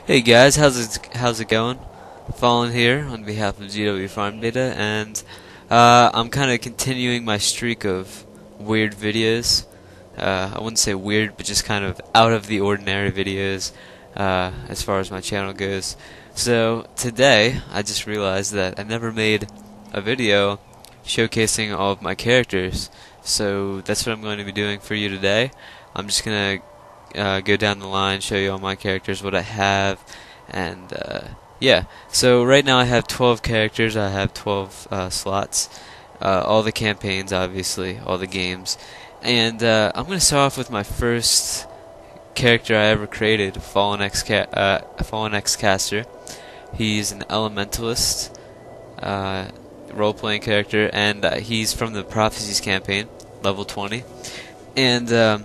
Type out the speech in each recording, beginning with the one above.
Hey guys, how's it going? Fallen here on behalf of GW Farm Data, and I'm kind of continuing my streak of weird videos. I wouldn't say weird, but just kind of out of the ordinary videos as far as my channel goes. So today, I just realized that I never made a video showcasing all of my characters. So that's what I'm going to be doing for you today. I'm just gonna go down the line, show you all my characters, what I have, and yeah. So right now I have 12 characters. I have 12 slots, all the campaigns, obviously, all the games, and I'm gonna start off with my first character I ever created, Fallen X-Caster. He's an elementalist role-playing character, and he's from the Prophecies campaign, level 20, and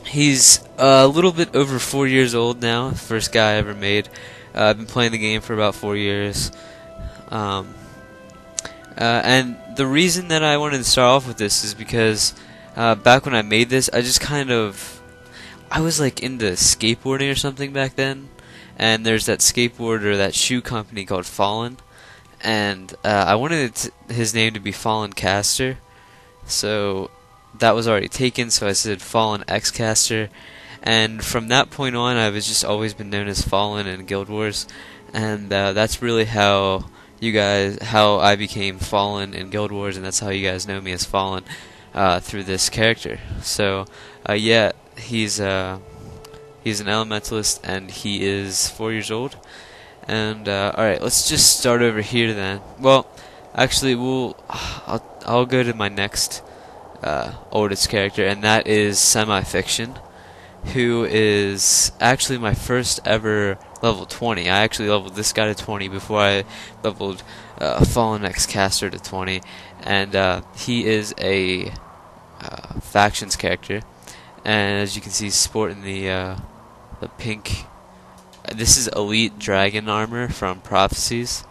he's a little bit over 4 years old now, first guy I ever made. I've been playing the game for about 4 years. And the reason that I wanted to start off with this is because back when I made this, I was like into skateboarding or something back then. And there's that skateboard or that shoe company called Fallen. And I wanted his name to be Fallen Caster. So that was already taken, so I said Fallen X-Caster, and from that point on I've just always been known as Fallen in Guild Wars, and that's really how I became Fallen in Guild Wars, and that's how you guys know me as Fallen through this character. So yeah, he's an elementalist, and he is 4 years old. And alright, let's just start over here then. Well, actually I'll go to my next oldest character, and that is Semi-Fiction, who is actually my first ever level 20. I actually leveled this guy to 20 before I leveled Fallen X-Caster to 20, and he is a factions character, and as you can see, sporting the pink. This is Elite Dragon armor from Prophecies.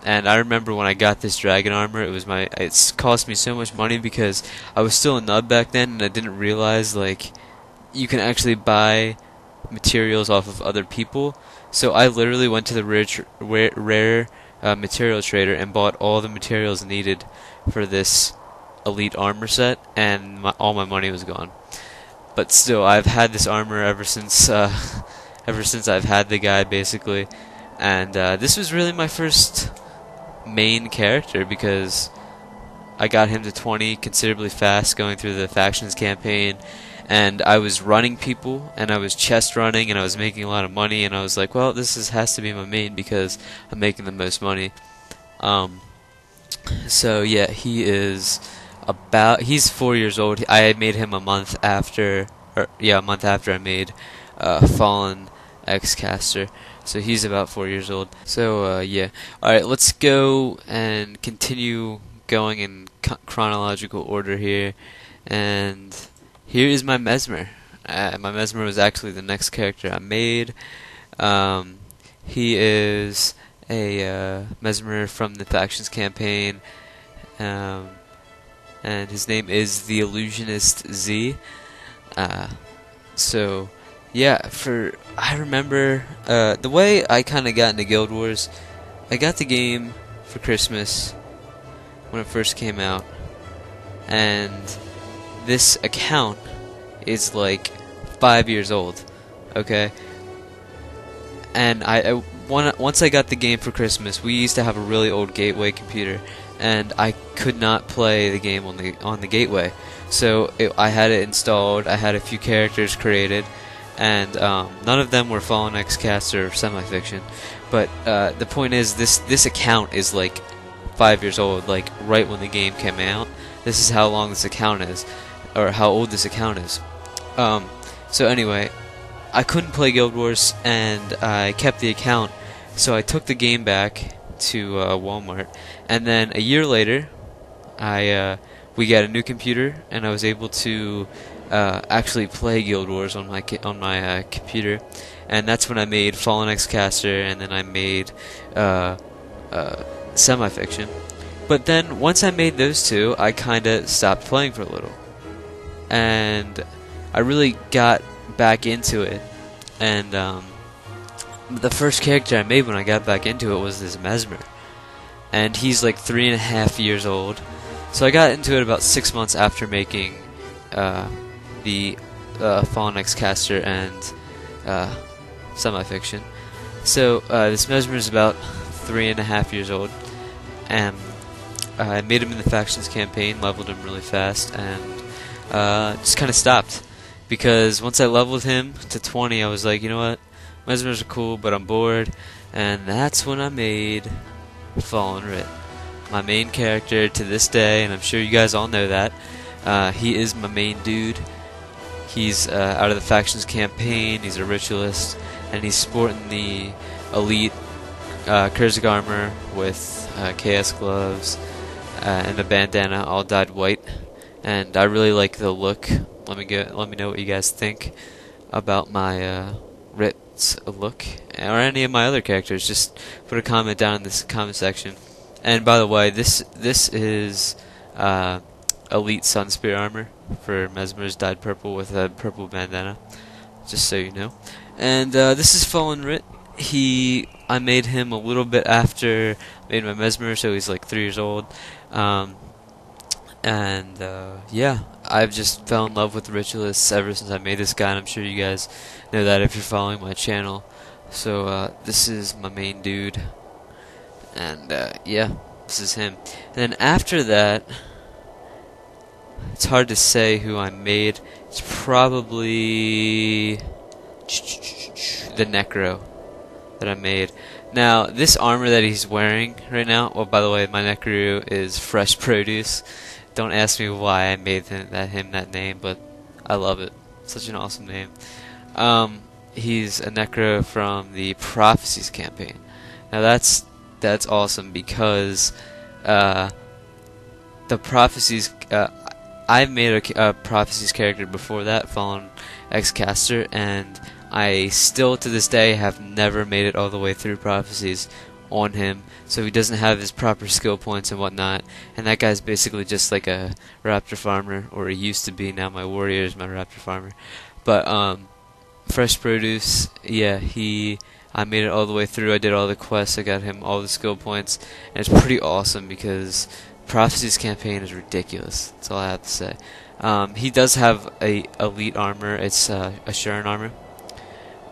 And I remember when I got this dragon armor, it's cost me so much money because I was still a nub back then, and I didn't realize like you can actually buy materials off of other people. So I literally went to the rare material trader and bought all the materials needed for this elite armor set, and all my money was gone. But still, I've had this armor ever since I've had the guy, basically, and this was really my first main character because I got him to 20 considerably fast going through the factions campaign, and I was running people, and I was chest running, and I was making a lot of money, and I was like, well, has to be my main because I'm making the most money. So yeah, he's 4 years old. I made him a month after I made Fallen X-Caster. So he's about 4 years old. So yeah. Alright, let's go and continue going in chronological order here. And here is my Mesmer. My Mesmer was actually the next character I made. He is a Mesmer from the Factions campaign. And his name is the Illusionist Z. So yeah, I remember the way I kind of got into Guild Wars. I got the game for Christmas when it first came out, and this account is like 5 years old. Okay, and once I got the game for Christmas, we used to have a really old Gateway computer, and I could not play the game on the Gateway. So I had it installed. I had a few characters created, and none of them were Fallen X-Caster or Semi-Fiction. But the point is, this account is like 5 years old, like right when the game came out. This is how long this account is, or how old this account is. So anyway, I couldn't play Guild Wars, and I kept the account. So I took the game back to Walmart, and then a year later, we got a new computer, and I was able to actually play Guild Wars on my computer, and that's when I made Fallen X-Caster, and then I made Semi-Fiction. But then once I made those two, I kinda stopped playing for a little, and I really got back into it And the first character I made when I got back into it was this Mesmer, and he's like 3.5 years old. So I got into it about 6 months after making the Fallen X-Caster and Semi-Fiction. So this Mesmer is about 3.5 years old, and I made him in the Factions campaign, leveled him really fast, and just kind of stopped. Because once I leveled him to 20, I was like, you know what, Mesmers are cool, but I'm bored, and that's when I made Fallen Writ, my main character to this day, and I'm sure you guys all know that. He is my main dude. He's out of the Factions campaign, he's a ritualist, and he's sporting the elite Kurzig armor with chaos gloves and a bandana, all dyed white. And I really like the look. Let me know what you guys think about my Writ's look, or any of my other characters. Just put a comment down in this comment section. And by the way, this is elite Sunspear armor for Mesmer's, dyed purple with a purple bandana, just so you know. And this is Fallen Writ. I made him a little bit after I made my Mesmer, so he's like 3 years old. Yeah, I've just fell in love with Ritualists ever since I made this guy, and I'm sure you guys know that if you're following my channel. So this is my main dude, and yeah, this is him. And then after that, it's hard to say who I made. It's probably the Necro that I made. Now, this armor that he's wearing right now, well, by the way, my Necro is Fresh Produce. Don't ask me why I made him that name, but I love it. Such an awesome name. He's a Necro from the Prophecies campaign. Now that's awesome because the Prophecies. I've made a Prophecies character before that, Fallen X-Caster, and I still to this day have never made it all the way through Prophecies on him, so he doesn't have his proper skill points and whatnot, and that guy's basically just like a raptor farmer, or he used to be. Now my warrior is my raptor farmer. But Fresh Produce, yeah, I made it all the way through. I did all the quests, I got him all the skill points, and it's pretty awesome because Prophecy's campaign is ridiculous. That's all I have to say. He does have a elite armor. It's Assuran armor,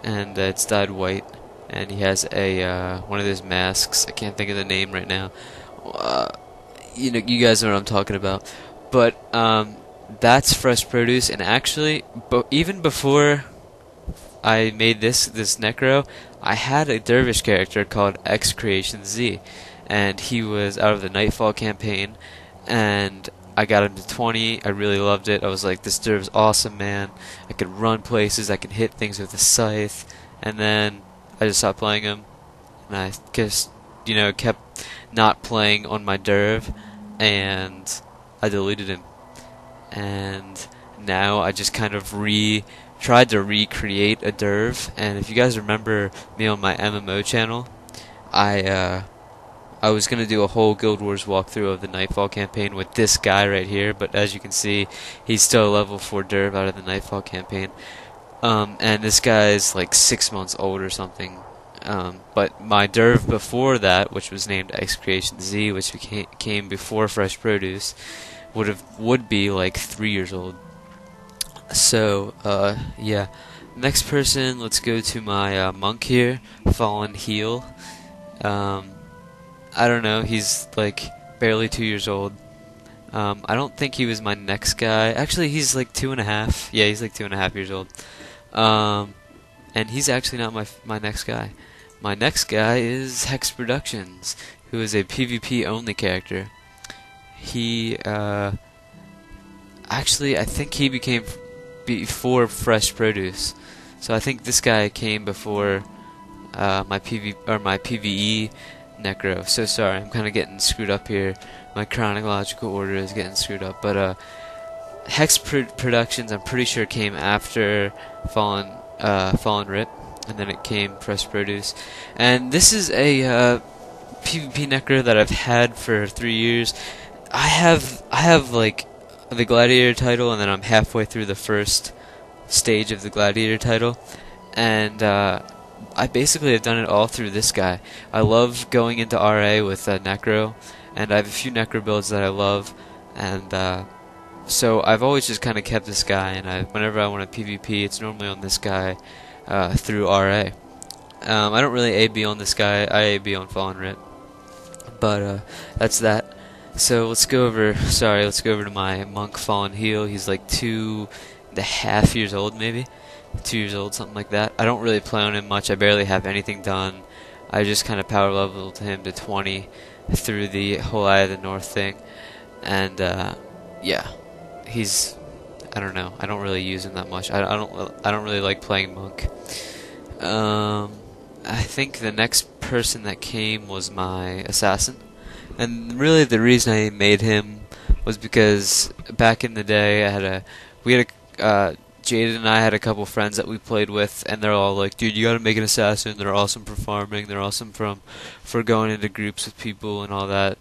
and it's dyed white. And he has a one of those masks. I can't think of the name right now. You guys know what I'm talking about. But that's Fresh Produce. And actually, even before I made this Necro, I had a Dervish character called X Creation Z, and he was out of the Nightfall campaign. And I got him to 20. I really loved it. I was like, this Derv's awesome, man. I could run places. I could hit things with a scythe. And then I just stopped playing him, and I just, kept not playing on my Derv, and I deleted him. And now I just kind of tried to recreate a Derv. And if you guys remember me on my MMO channel, I was gonna do a whole Guild Wars walkthrough of the Nightfall campaign with this guy right here, but as you can see, he's still a level 4 Derv out of the Nightfall campaign. And this guy's like 6 months old or something. But my Derv before that, which was named X Creation Z, which came before Fresh Produce, would be like 3 years old. So yeah. Next person, let's go to my monk here, Fallen Heal. I don't know. He's like barely 2 years old. I don't think he was my next guy. Actually, he's like 2.5. Yeah, he's like 2.5 years old. And he's actually not my next guy. My next guy is Hex Productions, who is a PvP only character. He actually, I think he became before Fresh Produce. So I think this guy came before my PvE Necro. So sorry, I'm kind of getting screwed up here. My chronological order is getting screwed up, but Hex Productions, I'm pretty sure, came after Fallen Writ, and then it came Fresh Produce. And this is a PvP Necro that I've had for 3 years. I have like the Gladiator title, and then I'm halfway through the first stage of the Gladiator title. and I basically have done it all through this guy. I love going into RA with Necro, and I have a few Necro builds that I love, and so I've always just kind of kept this guy, and whenever I want to PvP, it's normally on this guy through RA. I don't really AB on this guy, I AB on Fallen Writ, but that's that. So let's go over to my Monk Fallen Heal. He's like 2.5 years old, maybe 2 years old, something like that. I don't really play on him much. I barely have anything done. I just kind of power leveled him to 20 through the whole Eye of the North thing, and yeah, he's, I don't know. I don't really use him that much. I don't really like playing Monk. I think the next person that came was my Assassin. And really the reason I made him was because back in the day Jaded and I had a couple friends that we played with, and they're all like, dude, you gotta make an assassin, they're awesome for farming, they're awesome for going into groups with people and all that.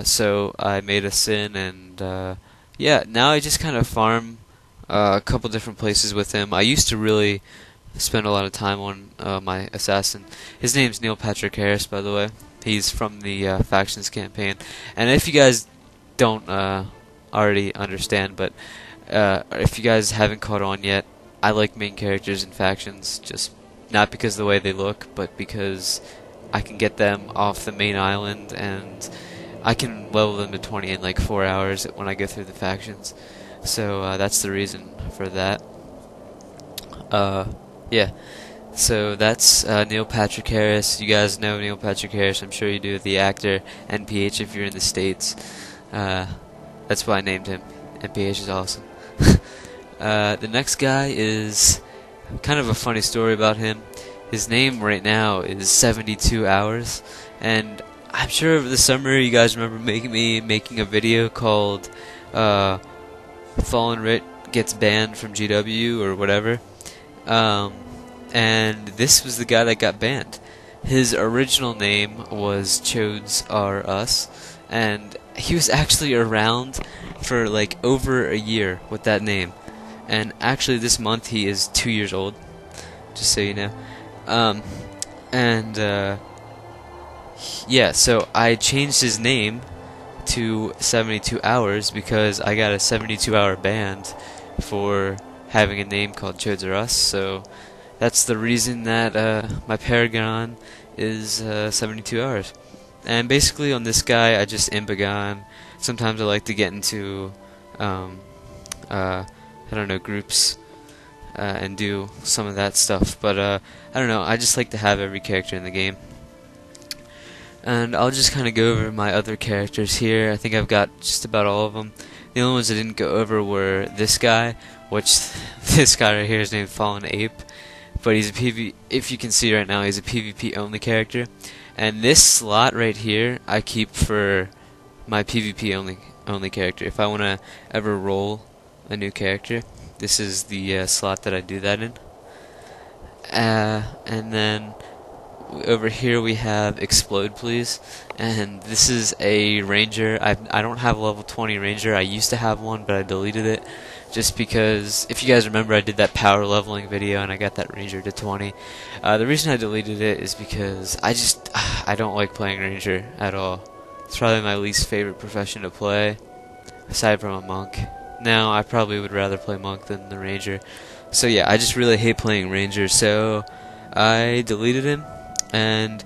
So I made a Sin, and yeah, now I just kind of farm a couple different places with him. I used to really spend a lot of time on my assassin. His name's Neil Patrick Harris, by the way. He's from the Factions campaign. And if you guys don't already understand, but if you guys haven't caught on yet, I like main characters in Factions, just not because of the way they look, but because I can get them off the main island, and I can level them to 20 in like 4 hours when I go through the Factions. So that's the reason for that. Yeah. So that's Neil Patrick Harris. You guys know Neil Patrick Harris, I'm sure you do, the actor, NPH if you're in the States. That's why I named him. NPH is awesome. The next guy is kind of a funny story about him. His name right now is 72 Hours, and I'm sure over the summer you guys remember making a video called Fallen Writ Gets Banned from GW or whatever. And this was the guy that got banned. His original name was Chodes R Us, and he was actually around for like over a year with that name. And actually this month he is 2 years old, just so you know. Yeah, so I changed his name to 72 Hours because I got a 72-hour ban for having a name called Chodes R Us, so that's the reason that my Paragon is 72 Hours. And basically on this guy, I just Imbagon. Sometimes I like to get into, I don't know, groups and do some of that stuff. But I don't know, I just like to have every character in the game. And I'll just kind of go over my other characters here. I think I've got just about all of them. The only ones I didn't go over were this guy, which this guy right here is named Fallen Ape. But he's a PvP, if you can see right now, he's a PvP only character. And this slot right here, I keep for my PvP only character. If I want to ever roll a new character, this is the slot that I do that in. And then over here we have Explode Please, and this is a ranger. I don't have a level 20 ranger. I used to have one, but I deleted it just because, if you guys remember, I did that power leveling video and I got that ranger to 20. The reason I deleted it is because I don't like playing ranger at all. It's probably my least favorite profession to play, aside from a monk. Now I probably would rather play monk than the ranger. So yeah, I just really hate playing ranger, so I deleted him. And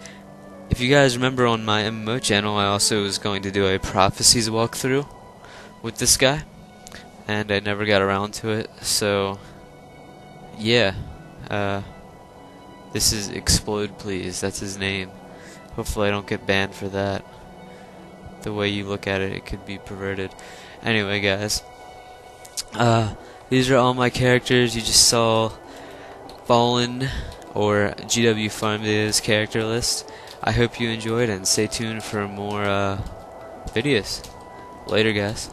if you guys remember on my MMO channel, I also was going to do a Prophecies walkthrough with this guy, and I never got around to it. So yeah, this is Explode Please, that's his name. Hopefully I don't get banned for that. The way you look at it, it could be perverted. Anyway guys, these are all my characters. You just saw Fallen or GW Farmdays character list. I hope you enjoyed, and stay tuned for more videos. Later guys.